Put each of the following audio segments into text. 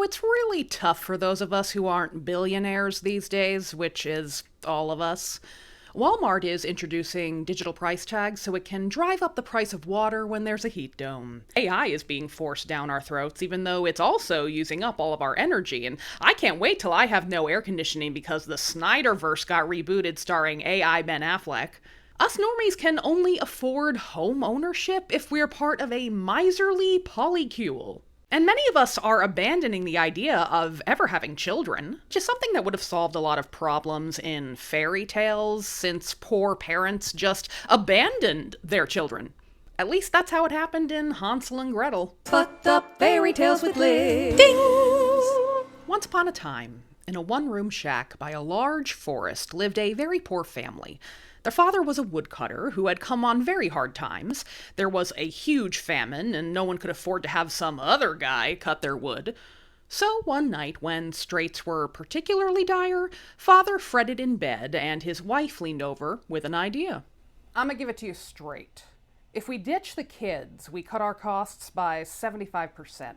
it's really tough for those of us who aren't billionaires these days, which is all of us. Walmart is introducing digital price tags so it can drive up the price of water when there's a heat dome. AI is being forced down our throats, even though it's also using up all of our energy, and I can't wait till I have no air conditioning because the Snyderverse got rebooted starring AI Ben Affleck. Us normies can only afford home ownership if we're part of a miserly polycule. And many of us are abandoning the idea of ever having children, which is something that would have solved a lot of problems in fairy tales, since poor parents just abandoned their children. At least that's how it happened in Hansel and Gretel. Fucked up fairy tales with Liz. Ding! Once upon a time, in a one-room shack by a large forest lived a very poor family. Their father was a woodcutter who had come on very hard times. There was a huge famine, and no one could afford to have some other guy cut their wood. So one night, when straits were particularly dire, father fretted in bed, and his wife leaned over with an idea. I'm gonna give it to you straight. If we ditch the kids, we cut our costs by 75%.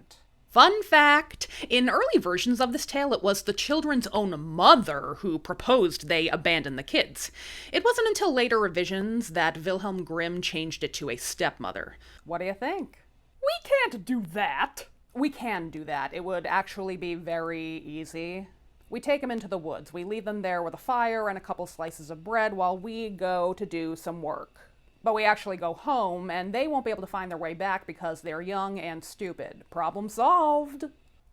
Fun fact, in early versions of this tale, it was the children's own mother who proposed they abandon the kids. It wasn't until later revisions that Wilhelm Grimm changed it to a stepmother. What do you think? We can't do that. We can do that. It would actually be very easy. We take them into the woods. We leave them there with a fire and a couple slices of bread while we go to do some work. But we actually go home, and they won't be able to find their way back because they're young and stupid. Problem solved.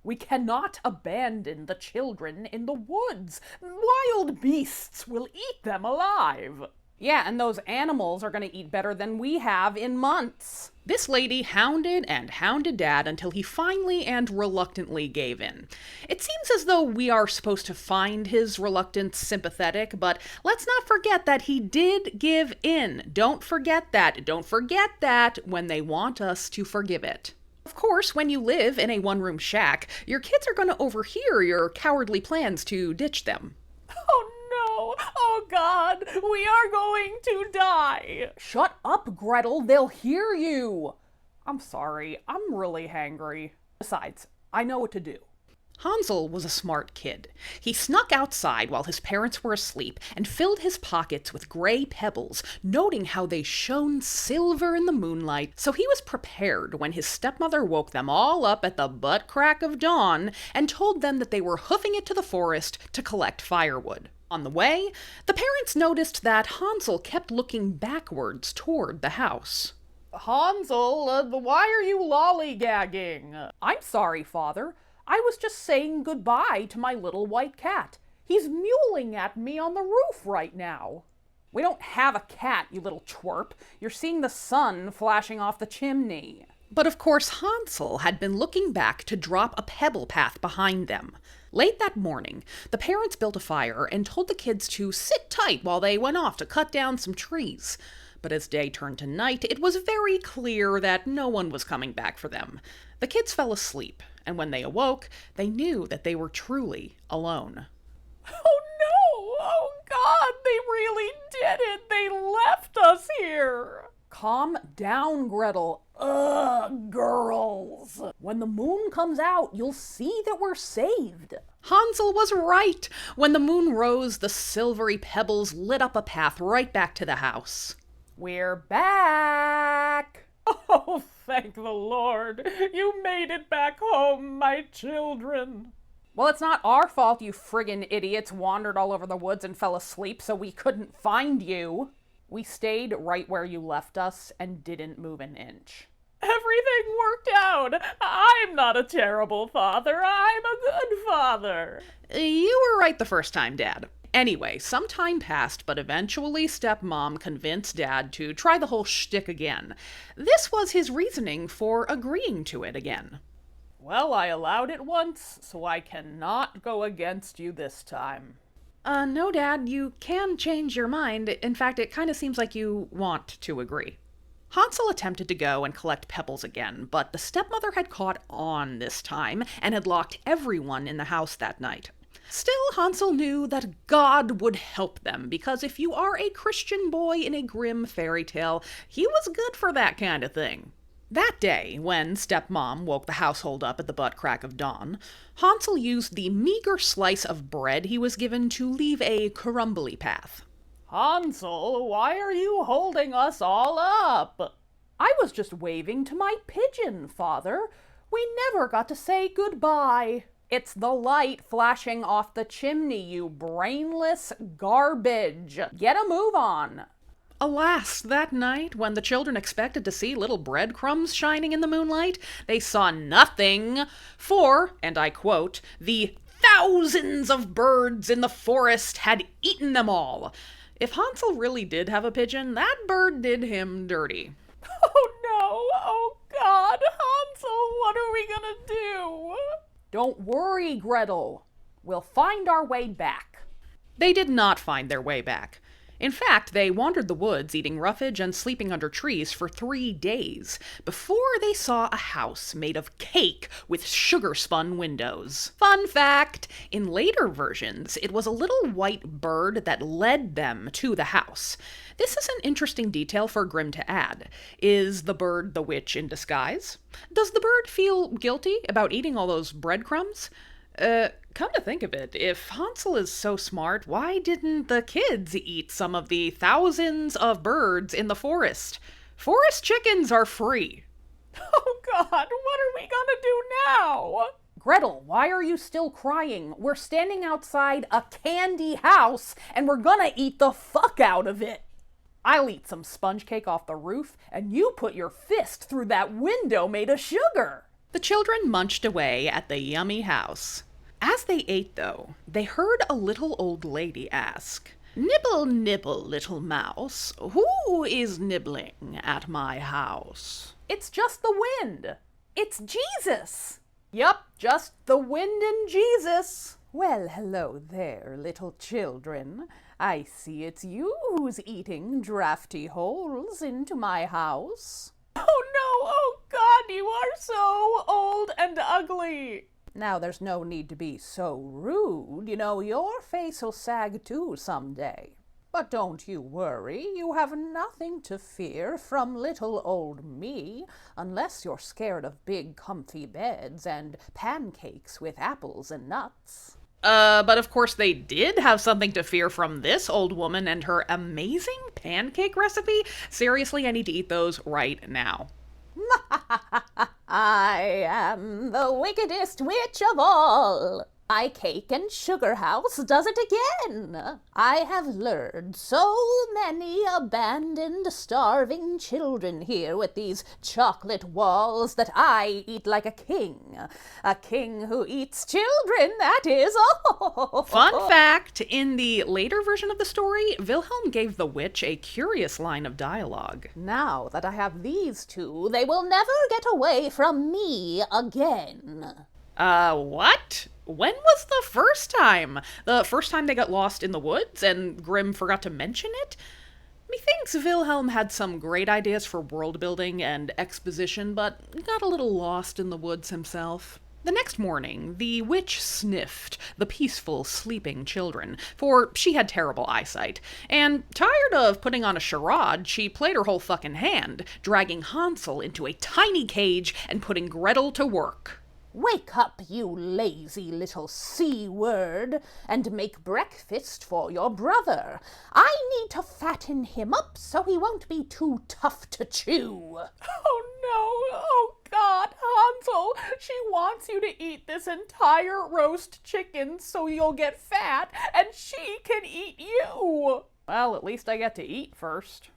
We cannot abandon the children in the woods. Wild beasts will eat them alive. Yeah, and those animals are going to eat better than we have in months. This lady hounded and hounded Dad until he finally and reluctantly gave in. It seems as though we are supposed to find his reluctance sympathetic, but let's not forget that he did give in. Don't forget that. Don't forget that when they want us to forgive it. Of course, when you live in a one-room shack, your kids are going to overhear your cowardly plans to ditch them. Oh no! Oh God! We are going to die! Shut up, Gretel! They'll hear you! I'm sorry. I'm really hangry. Besides, I know what to do. Hansel was a smart kid. He snuck outside while his parents were asleep and filled his pockets with gray pebbles, noting how they shone silver in the moonlight, so he was prepared when his stepmother woke them all up at the butt crack of dawn and told them that they were hoofing it to the forest to collect firewood. On the way, the parents noticed that Hansel kept looking backwards toward the house. Hansel, why are you lollygagging? I'm sorry, Father. I was just saying goodbye to my little white cat. He's mewling at me on the roof right now. We don't have a cat, you little twerp. You're seeing the sun flashing off the chimney. But of course Hansel had been looking back to drop a pebble path behind them. Late that morning, the parents built a fire and told the kids to sit tight while they went off to cut down some trees. But as day turned to night, it was very clear that no one was coming back for them. The kids fell asleep, and when they awoke, they knew that they were truly alone. Oh no! Oh God, they really did it! They left us here! Calm down, Gretel. Ugh, girls. When the moon comes out, you'll see that we're saved. Hansel was right. When the moon rose, the silvery pebbles lit up a path right back to the house. We're back! Oh, thank the Lord! You made it back home, my children! Well, it's not our fault you friggin' idiots wandered all over the woods and fell asleep so we couldn't find you. We stayed right where you left us and didn't move an inch. Everything worked out! I'm not a terrible father, I'm a good father! You were right the first time, Dad. Anyway, some time passed, but eventually stepmom convinced Dad to try the whole shtick again. This was his reasoning for agreeing to it again. Well, I allowed it once, so I cannot go against you this time. No, Dad, you can change your mind. In fact, it kind of seems like you want to agree. Hansel attempted to go and collect pebbles again, but the stepmother had caught on this time and had locked everyone in the house that night. Still, Hansel knew that God would help them, because if you are a Christian boy in a grim fairy tale, he was good for that kind of thing. That day, when stepmom woke the household up at the butt crack of dawn, Hansel used the meager slice of bread he was given to leave a crumbly path. Hansel, why are you holding us all up? I was just waving to my pigeon, Father. We never got to say goodbye. It's the light flashing off the chimney, you brainless garbage. Get a move on. Alas, that night, when the children expected to see little breadcrumbs shining in the moonlight, they saw nothing, for, and I quote, the thousands of birds in the forest had eaten them all. If Hansel really did have a pigeon, that bird did him dirty. Oh no, oh God, Hansel, what are we gonna do? Don't worry, Gretel. We'll find our way back. They did not find their way back. In fact, they wandered the woods, eating roughage and sleeping under trees for 3 days, before they saw a house made of cake with sugar-spun windows. Fun fact! In later versions, it was a little white bird that led them to the house. This is an interesting detail for Grimm to add. Is the bird the witch in disguise? Does the bird feel guilty about eating all those breadcrumbs? Come to think of it, if Hansel is so smart, why didn't the kids eat some of the thousands of birds in the forest? Forest chickens are free. Oh God, what are we gonna do now? Gretel, why are you still crying? We're standing outside a candy house and we're gonna eat the fuck out of it. I'll eat some sponge cake off the roof and you put your fist through that window made of sugar. The children munched away at the yummy house. As they ate, though, they heard a little old lady ask, "Nibble, nibble, little mouse, who is nibbling at my house?" It's just the wind. It's Jesus. Yup, just the wind and Jesus. Well, hello there, little children. I see it's you who's eating drafty holes into my house. Oh no, oh God, you are so old and ugly. Now, there's no need to be so rude. You know, your face'll sag too someday. But don't you worry, you have nothing to fear from little old me, unless you're scared of big comfy beds and pancakes with apples and nuts. But of course they did have something to fear from this old woman and her amazing pancake recipe. Seriously, I need to eat those right now. I am the wickedest witch of all. My cake and sugar house does it again. I have lured so many abandoned, starving children here with these chocolate walls that I eat like a king. A king who eats children, that is. Oh. Fun fact, in the later version of the story, Wilhelm gave the witch a curious line of dialogue. Now that I have these two, they will never get away from me again. What? When was the first time? The first time they got lost in the woods and Grimm forgot to mention it? Methinks Wilhelm had some great ideas for world building and exposition, but got a little lost in the woods himself. The next morning, the witch sniffed the peaceful, sleeping children, for she had terrible eyesight, and tired of putting on a charade, she played her whole fucking hand, dragging Hansel into a tiny cage and putting Gretel to work. Wake up, you lazy little C-word, and make breakfast for your brother. I need to fatten him up so he won't be too tough to chew. Oh no, oh God, Hansel, she wants you to eat this entire roast chicken so you'll get fat and she can eat you. Well, at least I get to eat first.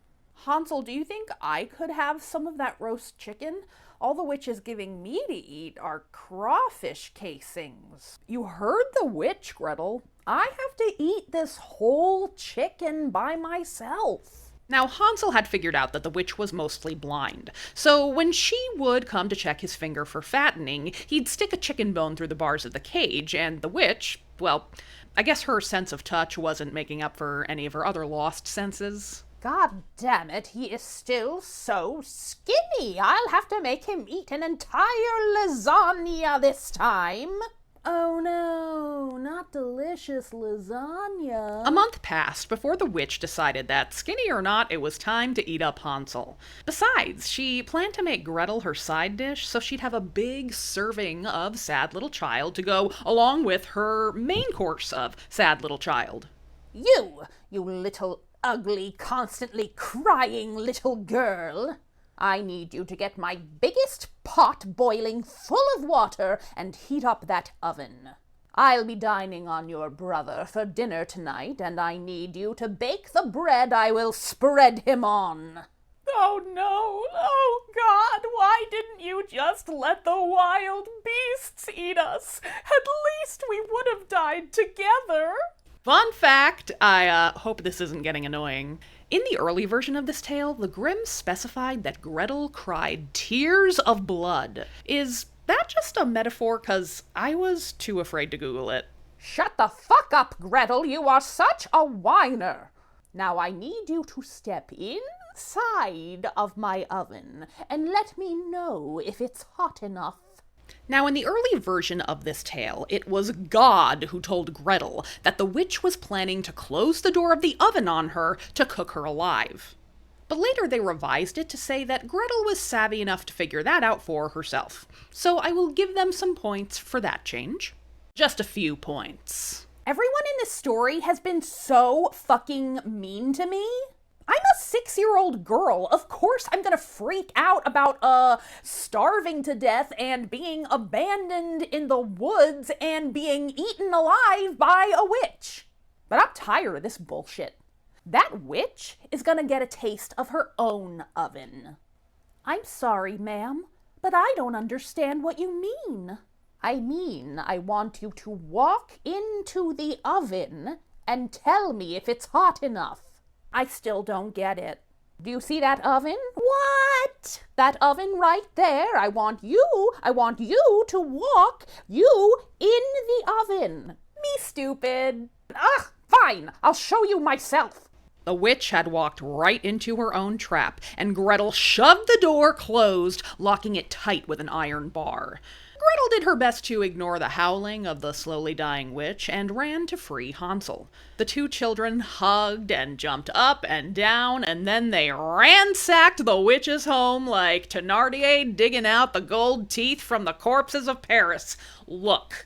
Hansel, do you think I could have some of that roast chicken? All the witch is giving me to eat are crawfish casings. You heard the witch, Gretel. I have to eat this whole chicken by myself. Now, Hansel had figured out that the witch was mostly blind, so when she would come to check his finger for fattening, he'd stick a chicken bone through the bars of the cage, and the witch, well, I guess her sense of touch wasn't making up for any of her other lost senses. God damn it, he is still so skinny. I'll have to make him eat an entire lasagna this time. Oh no, not delicious lasagna. A month passed before the witch decided that, skinny or not, it was time to eat up Hansel. Besides, she planned to make Gretel her side dish so she'd have a big serving of Sad Little Child to go along with her main course of Sad Little Child. You little ugly, constantly crying little girl. I need you to get my biggest pot boiling full of water and heat up that oven. I'll be dining on your brother for dinner tonight, and I need you to bake the bread I will spread him on. Oh no! Oh God! Why didn't you just let the wild beasts eat us? At least we would have died together! Fun fact, I hope this isn't getting annoying. In the early version of this tale, the Grimms specified that Gretel cried tears of blood. Is that just a metaphor? 'Cause I was too afraid to Google it. Shut the fuck up, Gretel. You are such a whiner. Now I need you to step inside of my oven and let me know if it's hot enough. Now, in the early version of this tale, it was God who told Gretel that the witch was planning to close the door of the oven on her to cook her alive. But later they revised it to say that Gretel was savvy enough to figure that out for herself. So I will give them some points for that change. Just a few points. Everyone in this story has been so fucking mean to me. I'm a 6-year-old girl. Of course I'm gonna freak out about, starving to death and being abandoned in the woods and being eaten alive by a witch. But I'm tired of this bullshit. That witch is gonna get a taste of her own oven. I'm sorry, ma'am, but I don't understand what you mean. I mean, I want you to walk into the oven and tell me if it's hot enough. I still don't get it. Do you see that oven? What? That oven right there. I want you to walk you in the oven. Me stupid. Ugh, fine. I'll show you myself. The witch had walked right into her own trap, and Gretel shoved the door closed, locking it tight with an iron bar. Gretel did her best to ignore the howling of the slowly dying witch and ran to free Hansel. The two children hugged and jumped up and down, and then they ransacked the witch's home like Thénardier digging out the gold teeth from the corpses of Paris. Look,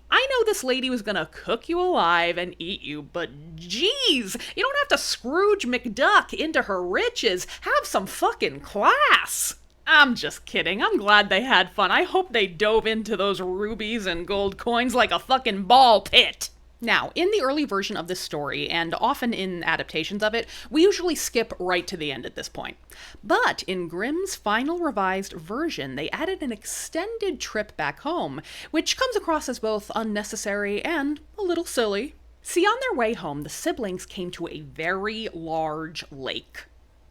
I know this lady was gonna cook you alive and eat you, but geez, you don't have to Scrooge McDuck into her riches. Have some fucking class. I'm just kidding. I'm glad they had fun. I hope they dove into those rubies and gold coins like a fucking ball pit. Now, in the early version of this story, and often in adaptations of it, we usually skip right to the end at this point. But in Grimm's final revised version, they added an extended trip back home, which comes across as both unnecessary and a little silly. See, on their way home, the siblings came to a very large lake.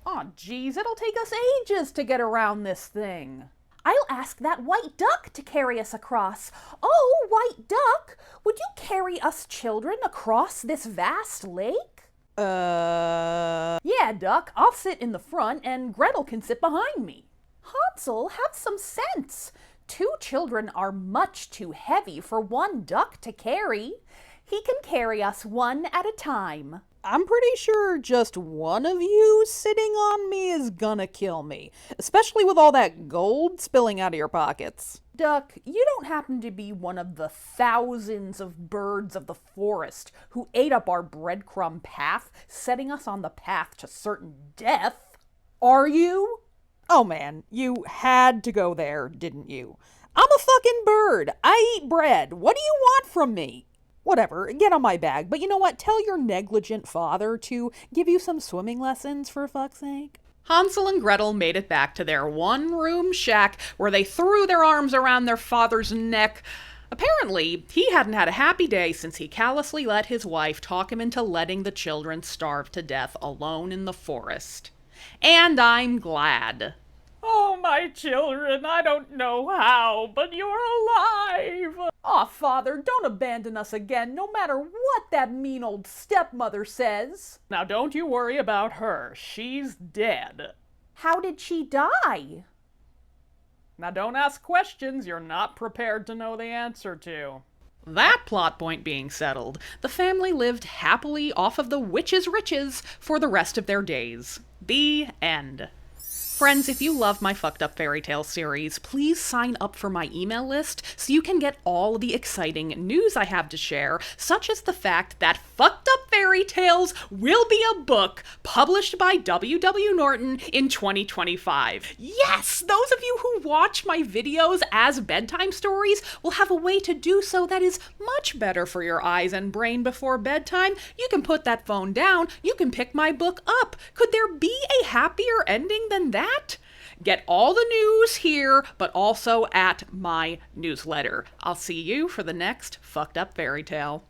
Aw, geez, it'll take us ages to get around this thing. I'll ask that white duck to carry us across. Oh, white duck, would you carry us children across this vast lake? Yeah, duck, I'll sit in the front and Gretel can sit behind me. Hansel, have some sense. 2 children are much too heavy for one duck to carry. He can carry us one at a time. I'm pretty sure just one of you sitting on me is gonna kill me, especially with all that gold spilling out of your pockets. Duck, you don't happen to be one of the thousands of birds of the forest who ate up our breadcrumb path, setting us on the path to certain death, are you? Oh man, you had to go there, didn't you? I'm a fucking bird. I eat bread. What do you want from me? Whatever, get on my bag, but you know what? Tell your negligent father to give you some swimming lessons, for fuck's sake. Hansel and Gretel made it back to their one-room shack where they threw their arms around their father's neck. Apparently, he hadn't had a happy day since he callously let his wife talk him into letting the children starve to death alone in the forest. And I'm glad. Oh, my children, I don't know how, but you're alive. Aw, Father, don't abandon us again, no matter what that mean old stepmother says. Now, don't you worry about her. She's dead. How did she die? Now, don't ask questions you're not prepared to know the answer to. That plot point being settled, the family lived happily off of the witch's riches for the rest of their days. The end. Friends, if you love my Fucked Up Fairy Tale series, please sign up for my email list so you can get all the exciting news I have to share, such as the fact that Fucked Up Fairy Tales will be a book published by W. W. Norton in 2025. Yes! Those of you who watch my videos as bedtime stories will have a way to do so that is much better for your eyes and brain before bedtime. You can put that phone down, you can pick my book up. Could there be a happier ending than that? Get all the news here, but also at my newsletter. I'll see you for the next Fucked Up Fairy Tale.